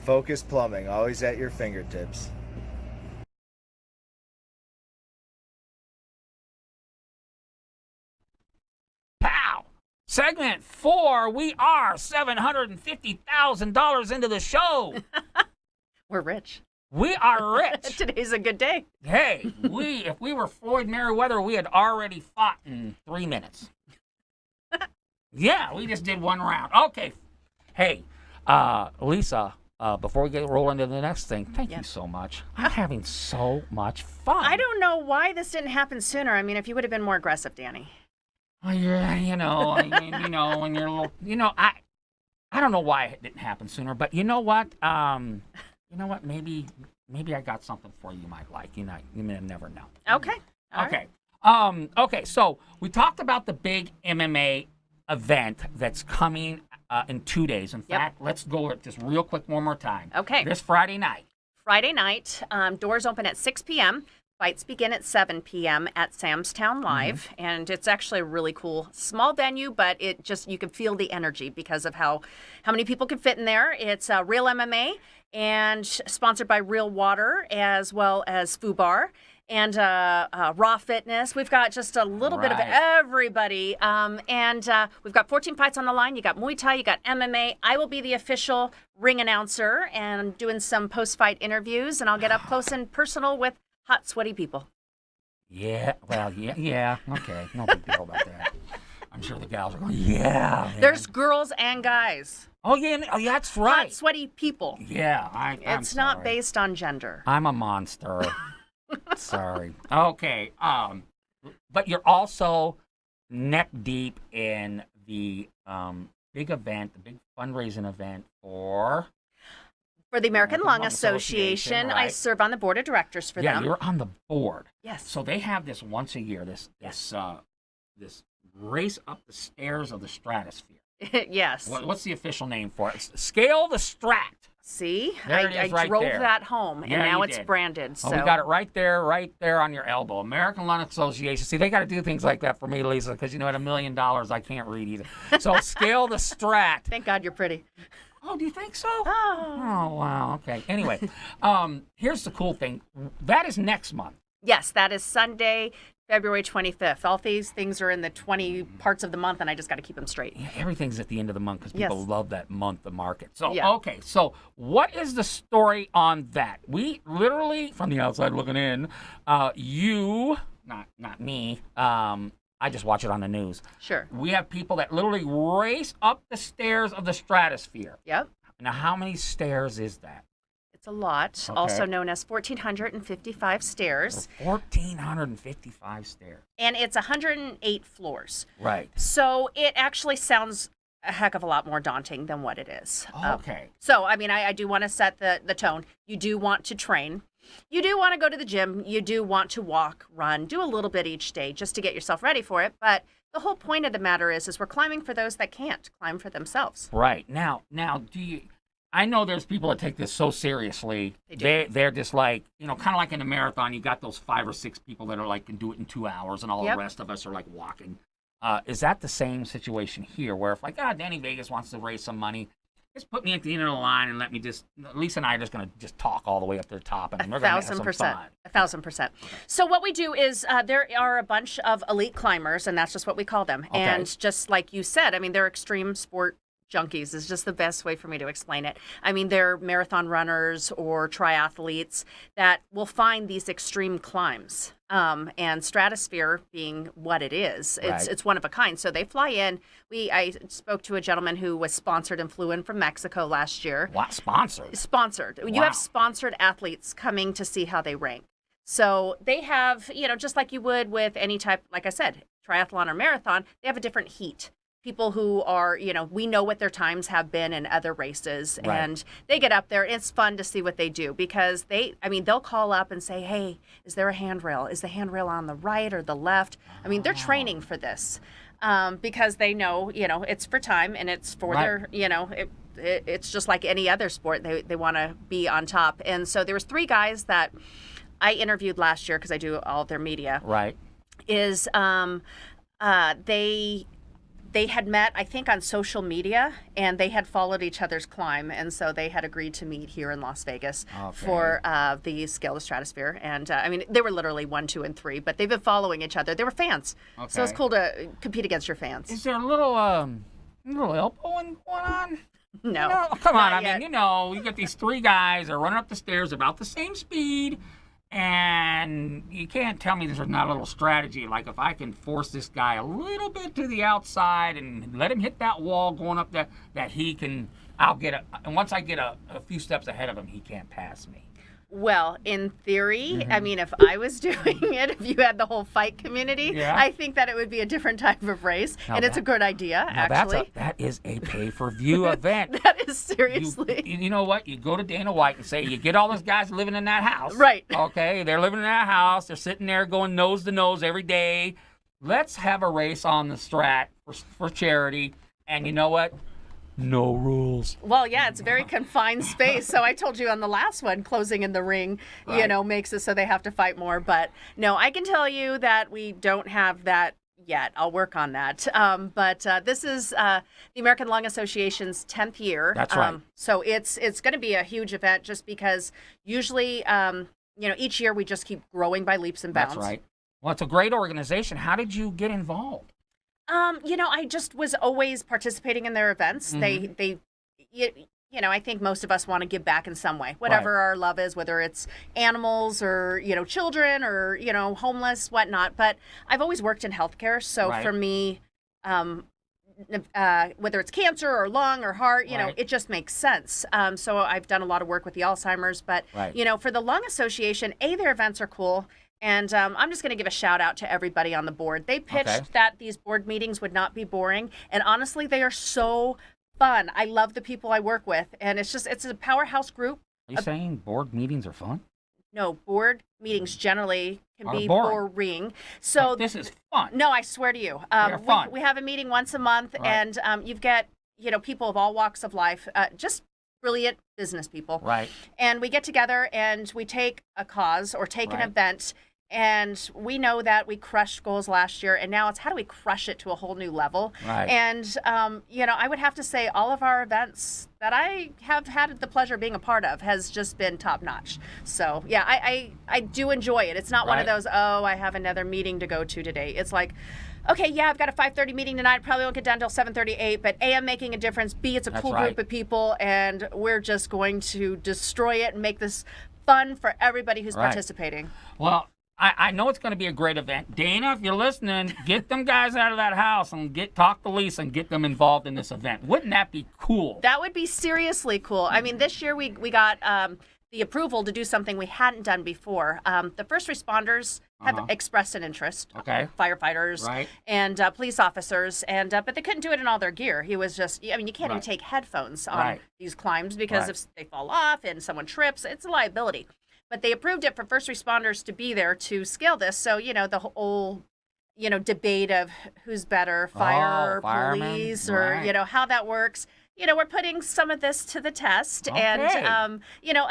Focus Plumbing, always at your fingertips. Pow! Segment 4, we are $750,000 into the show. We're rich. We are rich. Today's a good day. Hey, if we were Floyd Mayweather, we had already fought in 3 minutes. Yeah, we just did one round. Okay. Hey, Lisa, before we get rolling into the next thing, thank you so much. I'm having so much fun. I don't know why this didn't happen sooner. I mean, if you would have been more aggressive, Danny. Oh, yeah, when you're a little, I don't know why it didn't happen sooner, but you know what? Maybe I got something for you might like. You may never know. Okay. Okay. Okay, so we talked about the big MMA event that's coming in 2 days. In fact, let's go over it just real quick one more time. Okay. This Friday night. Friday night, doors open at 6 p.m. Fights begin at 7 p.m. at Sam's Town Live, and it's actually a really cool small venue, but you can feel the energy because of how many people can fit in there. It's Real MMA and sponsored by Real Water as well as FUBAR and Raw Fitness. We've got just a little bit of everybody, and we've got 14 fights on the line. You got Muay Thai, you got MMA. I will be the official ring announcer and doing some post-fight interviews, and I'll get up close and personal with hot, sweaty people. Yeah, well, yeah, okay. No big deal about that. I'm sure the gals are going, yeah. Man. There's girls and guys. Oh, yeah, that's right. Hot, sweaty people. Yeah, It's not based on gender. I'm a monster. Sorry. Okay, but you're also neck deep in the big event, the big fundraising event for the American Lung Association. Right. I serve on the board of directors for them. Yeah, you're on the board. Yes. So they have this once a year, this race up the stairs of the stratosphere. Yes. What's the official name for it? Scale the Strat. See, There it is I drove there. that home, and Yeah, now you it's did. branded. So Oh, we got it right there on your elbow. American Lung Association. See, they got to do things like that for me, Lisa, because at $1 million, I can't read either. So Scale the Strat. Thank God you're pretty. Oh, do you think so? Oh, wow. Okay. Anyway, here's the cool thing. That is next month. yes, that is Sunday, February 25th. All these things are in the 20 parts of the month, and I just got to keep them straight. Yeah, everything's at the end of the month because people love that month of market. So, Yeah. Okay. So, what is the story on that? We literally, from the outside looking in, not me, I just watch it on the news. Sure. We have people that literally race up the stairs of the stratosphere. Yep. Now, how many stairs is that? It's a lot, Okay. also known as 1,455 stairs, 1,455 stairs. and it's 108 floors. Right. So it actually sounds a heck of a lot more daunting than what it is. Okay. So, I mean, I do want to set the tone. You do want to train. You do want to go to the gym. You do want to walk, run, do a little bit each day just to get yourself ready for it. But the whole point of the matter is we're climbing for those that can't climb for themselves. Right. Now, do you? I know there's people that take this so seriously. They do. They're just like, kind of like in a marathon, you got those 5 or 6 people that are like can do it in 2 hours, and all Yep. the rest of us are like walking. Is that the same situation here, where if Danny Vegas wants to raise some money, just put me at the end of the line and let me Lisa and I are just going to just talk all the way up to the top, and we're going to have some fun. 1,000%. So what we do is there are a bunch of elite climbers, and that's just what we call them. Okay. And just like you said, I mean, they're extreme sport junkies is just the best way for me to explain it. I mean, they're marathon runners or triathletes that will find these extreme climbs. And stratosphere being what it is, it's one of a kind. So they fly in. I spoke to a gentleman who was sponsored and flew in from Mexico last year. What, sponsored? Sponsored. You Wow. have sponsored athletes coming to see how they rank. So they have, just like you would with any type, like I said, triathlon or marathon, they have a different heat. People who are, we know what their times have been in other races, Right. and they get up there. It's fun to see what they do because they'll call up and say, hey, is there a handrail? Is the handrail on the right or the left? I mean, they're training for this because they know, it's for time and it's for Right. their, it's just like any other sport. They want to be on top. And so there was 3 guys that I interviewed last year because I do all of their media. Right. Is They had met, I think, on social media, and they had followed each other's climb, and so they had agreed to meet here in Las Vegas for the Scale the Stratosphere. And I mean, they were literally 1, 2, and 3, but they've been following each other. They were fans, so it's cool to compete against your fans. Is there a little elbowing going on? No, Come on. not yet. I mean, you got these 3 guys. They're running up the stairs about the same speed. And you can't tell me there's not a little strategy. Like, if I can force this guy a little bit to the outside and let him hit that wall going up there, that he can, and once I get a few steps ahead of him, he can't pass me. Well, in theory, I mean, if I was doing it, if you had the whole fight community, I think that it would be a different type of race, and it's a good idea, actually. That is a pay-per-view event. That is seriously. You know what? You go to Dana White and say, you get all those guys living in that house. Right. Okay, they're living in that house. They're sitting there going nose to nose every day. Let's have a race on the Strat for charity. And you know what? No rules. Well, yeah, it's a very confined space. So I told you on the last one, closing in the ring, makes it so they have to fight more. But no, I can tell you that we don't have that yet. I'll work on that. But this is the American Lung Association's 10th year. That's right. So it's going to be a huge event just because usually, each year we just keep growing by leaps and bounds. That's right. Well, it's a great organization. How did you get involved? I just was always participating in their events. Mm-hmm. I think most of us want to give back in some way, whatever our love is, whether it's animals or, children or, homeless, whatnot. But I've always worked in healthcare. So for me, whether it's cancer or lung or heart, it just makes sense. So I've done a lot of work with the Alzheimer's. But, for the Lung Association, their events are cool. And I'm just going to give a shout out to everybody on the board. They pitched that these board meetings would not be boring. And honestly, they are so fun. I love the people I work with. And it's a powerhouse group. Are you saying board meetings are fun? No, board meetings generally can be boring. boring. So but this is fun. No, I swear to you. They're fun. We have a meeting once a month, and you've got, people of all walks of life, just brilliant business people. Right. And we get together and we take a cause or take an event. And we know that we crushed goals last year, and now it's how do we crush it to a whole new level? Right. And, I would have to say all of our events that I have had the pleasure of being a part of has just been top notch. So, yeah, I do enjoy it. It's not one of those, I have another meeting to go to today. It's like, okay, yeah, I've got a 5:30 meeting tonight. Probably won't get done until 7:38, but A, I'm making a difference. B, it's a cool group of people, and we're just going to destroy it and make this fun for everybody who's participating. Well, I know it's going to be a great event. Dana, if you're listening, get them guys out of that house and talk to Lisa and get them involved in this event. Wouldn't that be cool? That would be seriously cool. I mean, this year we got the approval to do something we hadn't done before. The first responders have expressed an interest. Okay. Firefighters and police officers, and but they couldn't do it in all their gear. He was just, you can't even take headphones on these climbs because if they fall off and someone trips, it's a liability. But they approved it for first responders to be there to scale this. So, the whole, debate of who's better, fire or police, or, how that works. We're putting some of this to the test. Okay. And,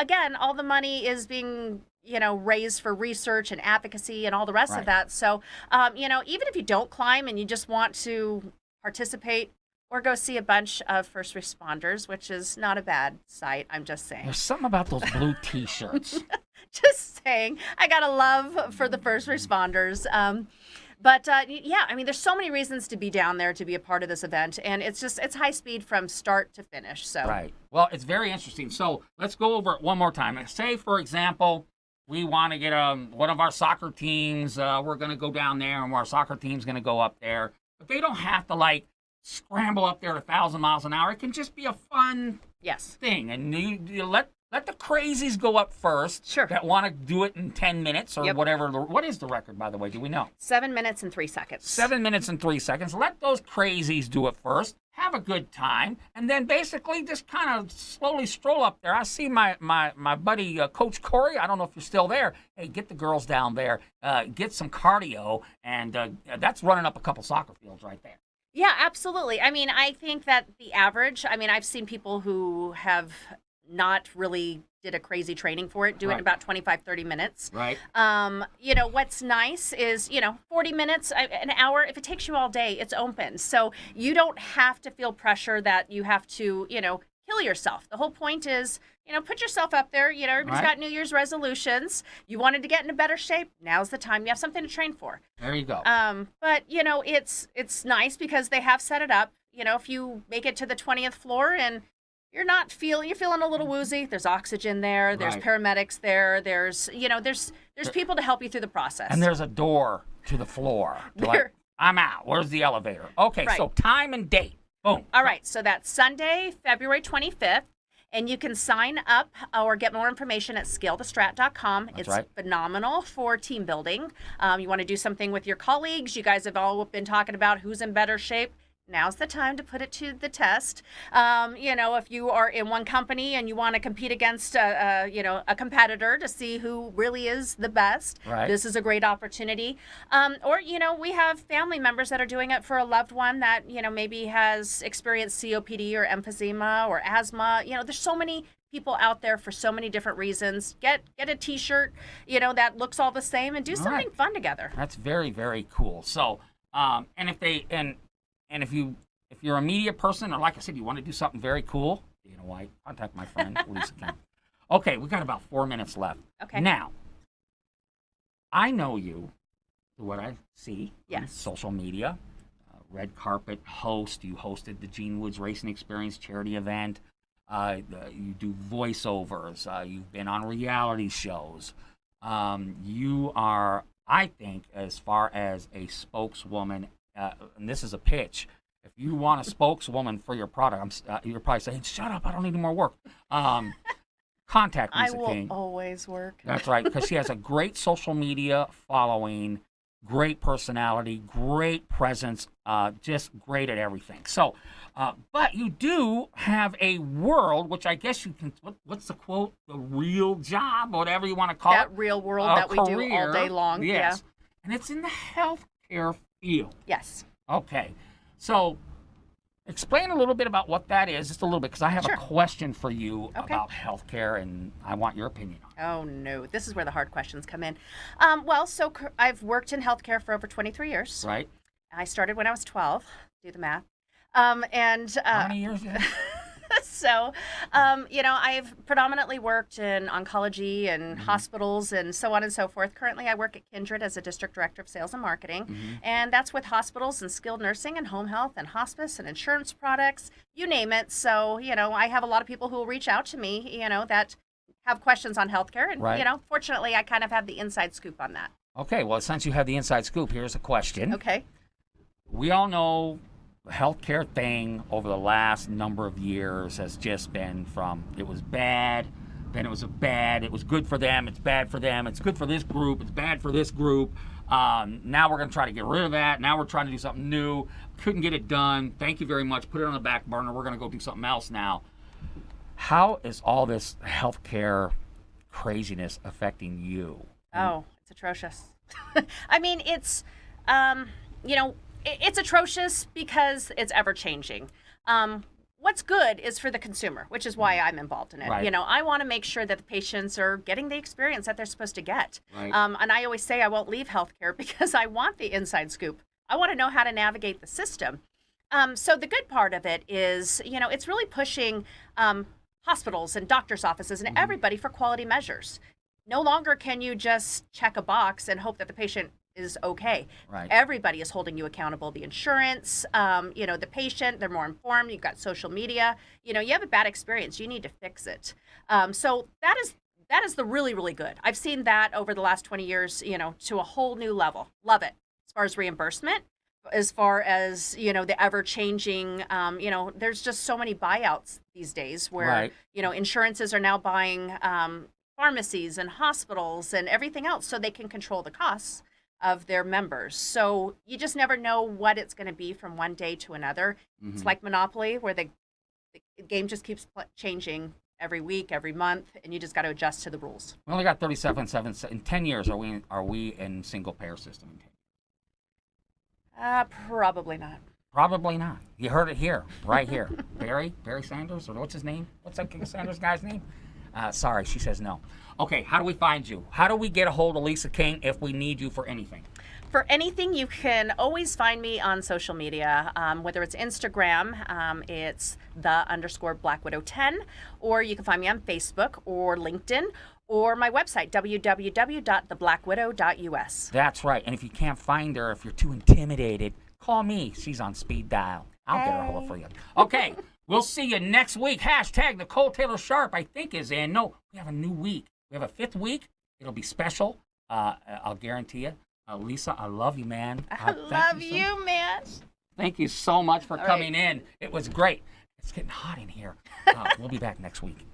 again, all the money is being, raised for research and advocacy and all the rest of that. So, even if you don't climb and you just want to participate, or go see a bunch of first responders, which is not a bad sight. I'm just saying. There's something about those blue T-shirts. Just saying. I got a love for the first responders. But there's so many reasons to be down there, to be a part of this event. And it's high speed from start to finish. So. Right. Well, it's very interesting. So let's go over it one more time. Say, for example, we want to get one of our soccer teams. We're going to go down there, and our soccer team's going to go up there. But they don't have to, scramble up there 1,000 miles an hour. It can just be a fun thing. And you let the crazies go up first. Sure. That want to do it in 10 minutes or whatever. What is the record, by the way? Do we know? 7 minutes and 3 seconds. 7 minutes and 3 seconds. Let those crazies do it first. Have a good time. And then basically just kind of slowly stroll up there. I see my buddy, Coach Corey. I don't know if you're still there. Hey, get the girls down there. Get some cardio. And that's running up a couple soccer fields right there. Yeah, absolutely. I mean, I think that the average, I've seen people who have not really did a crazy training for it, do it in Right. about 25, 30 minutes. Right. What's nice is, 40 minutes, an hour, if it takes you all day, it's open. So you don't have to feel pressure that you have to, kill yourself. The whole point is, put yourself up there. Everybody's Right. got New Year's resolutions. You wanted to get into better shape. Now's the time. You have something to train for. There you go. But it's nice because they have set it up. If you make it to the 20th floor and you're feeling a little woozy, there's oxygen there, there's Right. paramedics there, there's people to help you through the process. And there's a door to the floor. There- I'm out. Where's the elevator? Okay, Right. so time and date. Boom. All right, so that's Sunday, February 25th. And you can sign up or get more information at scalethestrat.com. It's right. phenomenal for team building. You want to do something with your colleagues. You guys have all been talking about who's in better shape. Now's the time to put it to the test. If you are in one company and you want to compete against a competitor to see who really is the best, Right. this is a great opportunity. Or we have family members that are doing it for a loved one that maybe has experienced COPD or emphysema or asthma. There's so many people out there for so many different reasons. Get a T-shirt, that looks all the same, and do something right. fun together. That's very, very cool. So, and if you're a media person, or like I said, you want to do something very cool, White, contact my friend Lisa Kemp. Okay, we got about 4 minutes left. Okay. Now, I know you through what I see on Yes. social media. Red carpet host. You hosted the Gene Woods Racing Experience charity event. You do voiceovers. You've been on reality shows. You are, I think, as far as a spokeswoman, and this is a pitch. If you want a spokeswoman for your product, you're probably saying, "Shut up! I don't need any more work." Contact I Lisa will King. always work. That's right, because she has a great social media following, great personality, great presence, just great at everything. So, but you do have a world, which I guess you can, what's the quote? The real job, whatever you want to call That it. real world A that we do all career, day long. Yes. And it's in the healthcare field. Yeah. Yes. Okay. So, explain a little bit about what that is, just a little bit, because I have Sure. a question for you Okay. about healthcare, and I want your opinion on it. Oh no, this is where the hard questions come in. I've worked in healthcare for over 23 years. Right? I started when I was 12. Do the math. How many years? I've predominantly worked in oncology and hospitals and so on and so forth. Currently, I work at Kindred as a district director of sales and marketing, and that's with hospitals and skilled nursing and home health and hospice and insurance products, you name it. So, I have a lot of people who will reach out to me, that have questions on healthcare, and Right. Fortunately, I kind of have the inside scoop on that. Okay, well, since you have the inside scoop, here's a question. Okay. We all know the healthcare thing over the last number of years has just been from it was bad, then it was it was good for them, it's bad for them, it's good for this group, it's bad for this group. Now we're going to try to get rid of that. Now we're trying to do something new. Couldn't get it done. Thank you very much. Put it on the back burner. We're going to go do something else now. How is all this healthcare craziness affecting you? Oh, it's atrocious. I mean, it's it's atrocious because it's ever changing. What's good is for the consumer, which is why I'm involved in it. Right. I want to make sure that the patients are getting the experience that they're supposed to get. Right. And I always say I won't leave healthcare because I want the inside scoop. I want to know how to navigate the system. So the good part of it is, it's really pushing hospitals and doctors' offices and everybody for quality measures. No longer can you just check a box and hope that the patient is okay. Right. Everybody is holding you accountable. The insurance, the patient, they're more informed. You've got social media. You have a bad experience. You need to fix it. So that is the really, really good. I've seen that over the last 20 years, to a whole new level. Love it. As far as reimbursement, as far as, the ever-changing, there's just so many buyouts these days where, Right. Insurances are now buying pharmacies and hospitals and everything else so they can control the costs of their members. So you just never know what it's going to be from one day to another. It's like Monopoly, where the game just keeps changing every week, every month, and you just got to adjust to the rules. We only got 37 in 10 years. Are we in single payer system? Probably not. Probably not. You heard it here, right here. Barry Sanders, or what's his name? What's that Sanders guy's name? Sorry, she says no. Okay, how do we find you? How do we get a hold of Lisa King if we need you for anything? For anything, you can always find me on social media, whether it's Instagram, it's _Black Widow 10, or you can find me on Facebook or LinkedIn, or my website, www.theblackwidow.us. That's right. And if you can't find her, if you're too intimidated, call me. She's on speed dial. I'll get her hold for you. Okay, we'll see you next week. Hashtag Nicole Taylor Sharp, I think, is in. No, we have a new week. We have a 5th week. It'll be special. I'll guarantee you. Lisa, I love you, man. I love you, man. Thank you so much for coming in. It was great. It's getting hot in here. We'll be back next week.